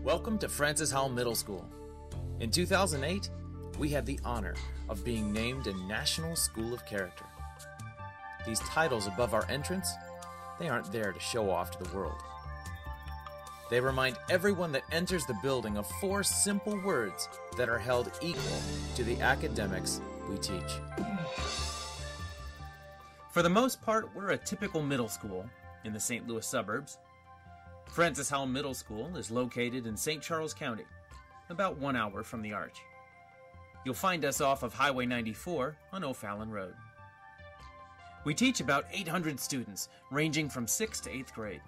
Welcome to Francis Howell Middle School. In 2008, we had the honor of being named a National School of Character. These titles above our entrance, they aren't there to show off to the world. They remind everyone that enters the building of 4 simple words that are held equal to the academics we teach. For the most part, we're a typical middle school in the St. Louis suburbs. Francis Howell Middle School is located in St. Charles County, about 1 hour from the Arch. You'll find us off of Highway 94 on O'Fallon Road. We teach about 800 students, ranging from 6th to 8th grade.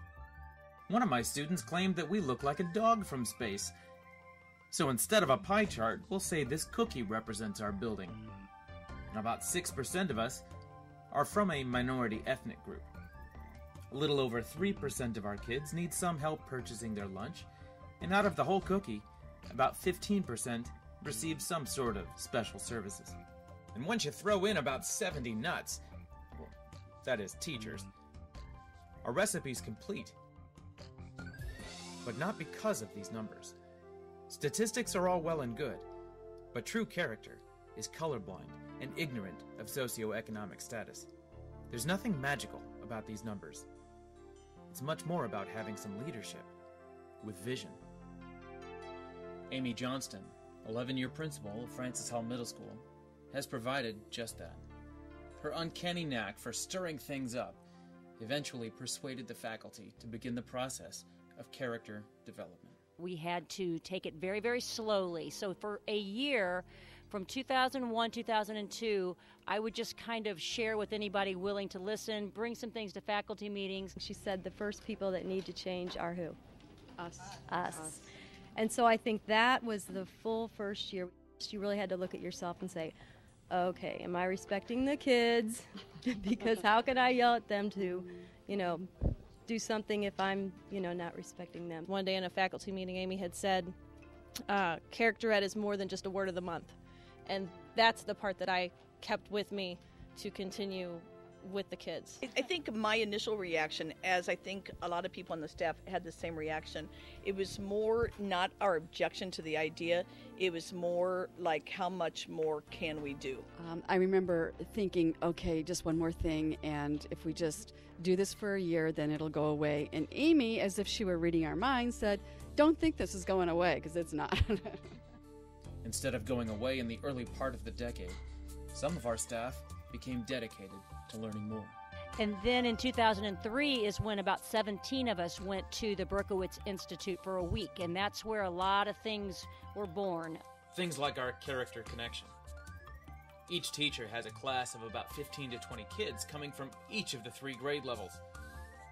One of my students claimed that we look like a dog from space. So instead of a pie chart, we'll say this cookie represents our building. And about 6% of us are from a minority ethnic group. A little over 3% of our kids need some help purchasing their lunch, and out of the whole cookie, about 15% receive some sort of special services. And once you throw in about 70 nuts, well, that is teachers, our recipe's complete. But not because of these numbers. Statistics are all well and good, but true character is colorblind and ignorant of socioeconomic status. There's nothing magical about these numbers. It's much more about having some leadership with vision. Amy Johnston, 11-year principal of Francis Howell Middle School, has provided just that. Her uncanny knack for stirring things up eventually persuaded the faculty to begin the process of character development. We had to take it very, very slowly. So for a year, from 2001, 2002, I would just kind of share with anybody willing to listen, bring some things to faculty meetings. She said the first people that need to change are who? Us. And so I think that was the full first year. You really had to look at yourself and say, okay, am I respecting the kids? Because how can I yell at them to, do something if I'm, not respecting them? One day in a faculty meeting, Amy had said, character ed is more than just a word of the month. And that's the part that I kept with me to continue with the kids. I think my initial reaction, as I think a lot of people on the staff had the same reaction, it was more not our objection to the idea, it was more like how much more can we do? I remember thinking, okay, just one more thing, and if we just do this for a year, then it'll go away. And Amy, as if she were reading our minds, said, don't think this is going away, because it's not. Instead of going away in the early part of the decade, some of our staff became dedicated to learning more. And then in 2003 is when about 17 of us went to the Berkowitz Institute for a week, and that's where a lot of things were born. Things like our character connection. Each teacher has a class of about 15 to 20 kids coming from each of the 3 grade levels.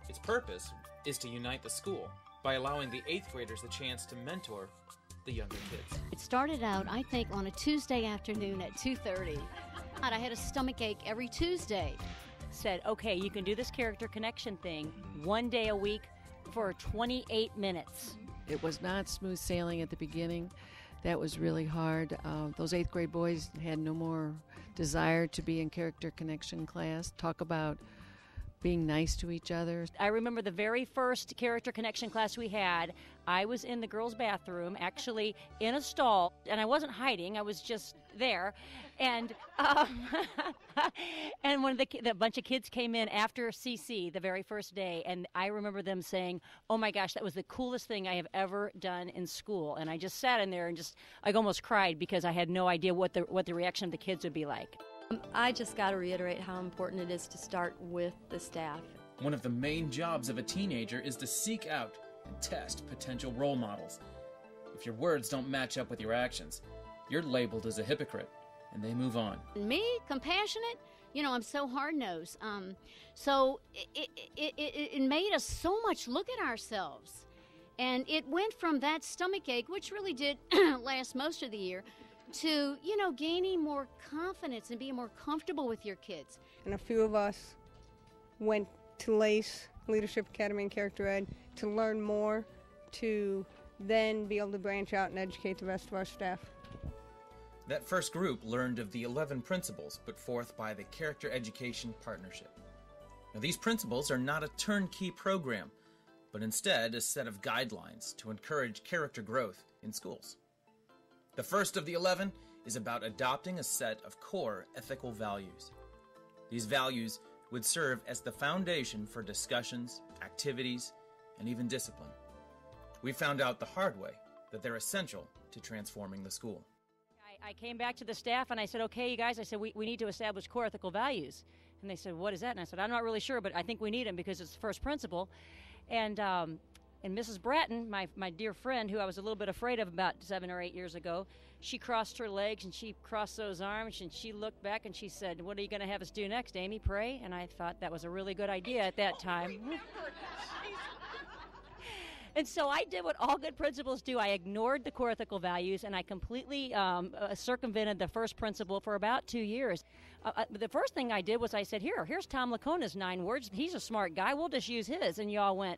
Its purpose is to unite the school by allowing the 8th graders the chance to mentor the younger kids. It started out, I think, on a Tuesday afternoon at 2:30. I had a stomach ache every Tuesday. Said, okay, you can do this character connection thing 1 day a week for 28 minutes. It was not smooth sailing at the beginning. That was really hard. Those 8th grade boys had no more desire to be in character connection class. Talk about being nice to each other. I remember the very first character connection class we had. I was in the girls' bathroom, actually in a stall, and I wasn't hiding. I was just there, and and when the bunch of kids came in after CC the very first day, and I remember them saying, "Oh my gosh, that was the coolest thing I have ever done in school." And I just sat in there and I almost cried because I had no idea what the reaction of the kids would be like. I just got to reiterate how important it is to start with the staff. One of the main jobs of a teenager is to seek out and test potential role models. If your words don't match up with your actions, you're labeled as a hypocrite, and they move on. Me, compassionate, I'm so hard-nosed. So it made us so much look at ourselves. And it went from that stomach ache, which really did last most of the year, to, gaining more confidence and being more comfortable with your kids. And a few of us went to LACE, Leadership Academy and Character Ed, to learn more, to then be able to branch out and educate the rest of our staff. That first group learned of the 11 principles put forth by the Character Education Partnership. Now, these principles are not a turnkey program. but instead a set of guidelines to encourage character growth in schools. The first of the 11 is about adopting a set of core ethical values. These values would serve as the foundation for discussions, activities, and even discipline. We found out the hard way that they're essential to transforming the school. I came back to the staff and I said, okay, you guys, I said, we need to establish core ethical values. And they said, what is that? And I said, I'm not really sure, but I think we need them because it's the first principle. And Mrs. Bratton, my dear friend, who I was a little bit afraid of about 7 or 8 years ago, she crossed her legs and she crossed those arms and she looked back and she said, what are you going to have us do next, Amy? Pray? And I thought that was a really good idea at that time. And so I did what all good principals do. I ignored the core ethical values, and I completely circumvented the first principle for about 2 years. The first thing I did was I said, here's Tom Lacona's 9 words. He's a smart guy. We'll just use his. And you all went,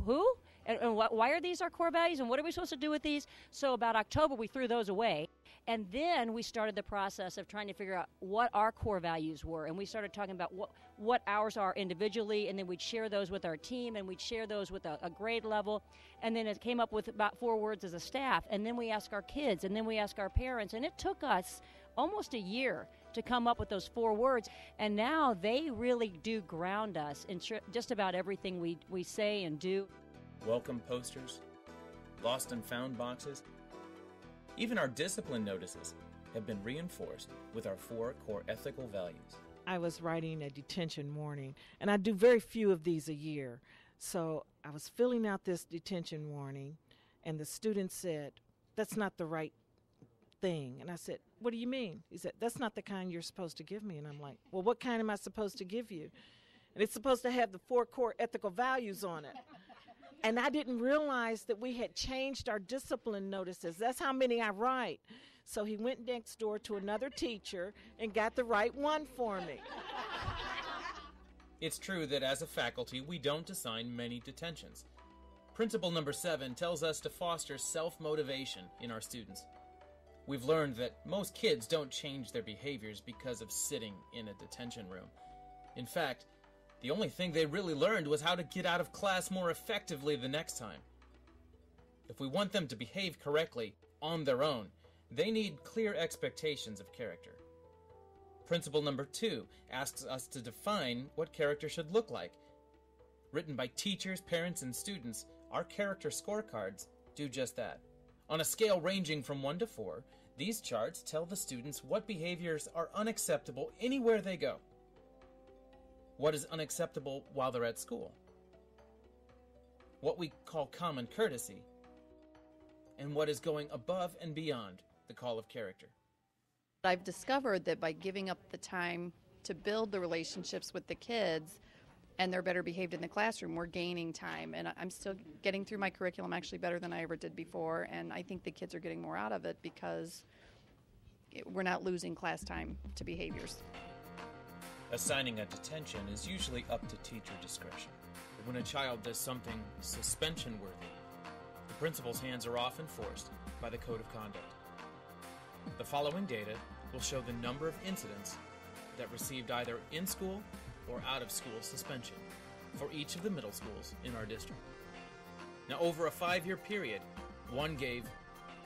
who? And why are these our core values, and what are we supposed to do with these? So about October, we threw those away. And then we started the process of trying to figure out what our core values were. And we started talking about what ours are individually, and then we'd share those with our team, and we'd share those with a grade level. And then it came up with about 4 words as a staff. And then we asked our kids, and then we asked our parents. And it took us almost a year to come up with those 4 words. And now they really do ground us in just about everything we say and do. Welcome posters, lost and found boxes. Even our discipline notices have been reinforced with our 4 core ethical values. I was writing a detention warning, and I do very few of these a year. So I was filling out this detention warning, and the student said, that's not the right thing. And I said, what do you mean? He said, that's not the kind you're supposed to give me. And I'm like, well, what kind am I supposed to give you? And it's supposed to have the 4 core ethical values on it. And I didn't realize that we had changed our discipline notices. That's how many I write. So he went next door to another teacher and got the right one for me. It's true that as a faculty, we don't assign many detentions. Principle number 7 tells us to foster self-motivation in our students. We've learned that most kids don't change their behaviors because of sitting in a detention room. In fact, the only thing they really learned was how to get out of class more effectively the next time. If we want them to behave correctly on their own, they need clear expectations of character. Principle number 2 asks us to define what character should look like. Written by teachers, parents, and students, our character scorecards do just that. On a scale ranging from 1 to 4, these charts tell the students what behaviors are unacceptable anywhere they go. What is unacceptable while they're at school, what we call common courtesy, and what is going above and beyond the call of character. I've discovered that by giving up the time to build the relationships with the kids and they're better behaved in the classroom, we're gaining time. And I'm still getting through my curriculum actually better than I ever did before, and I think the kids are getting more out of it because we're not losing class time to behaviors. Assigning a detention is usually up to teacher discretion. But when a child does something suspension-worthy, the principal's hands are often forced by the code of conduct. The following data will show the number of incidents that received either in-school or out-of-school suspension for each of the middle schools in our district. Now, over a 5-year period, one gave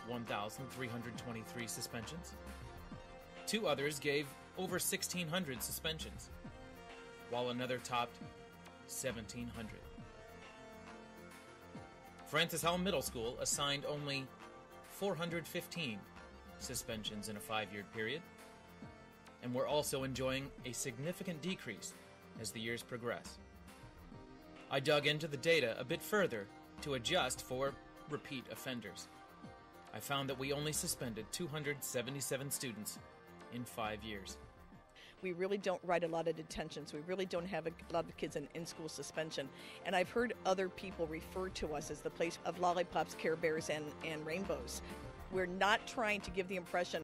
1,323 suspensions. 2 others gave over 1,600 suspensions, while another topped 1,700. Francis Howell Middle School assigned only 415 suspensions in a 5-year period, and we're also enjoying a significant decrease as the years progress. I dug into the data a bit further to adjust for repeat offenders. I found that we only suspended 277 students in 5 years. We really don't write a lot of detentions. We really don't have a lot of kids in school suspension. And I've heard other people refer to us as the place of lollipops, Care Bears, and rainbows. We're not trying to give the impression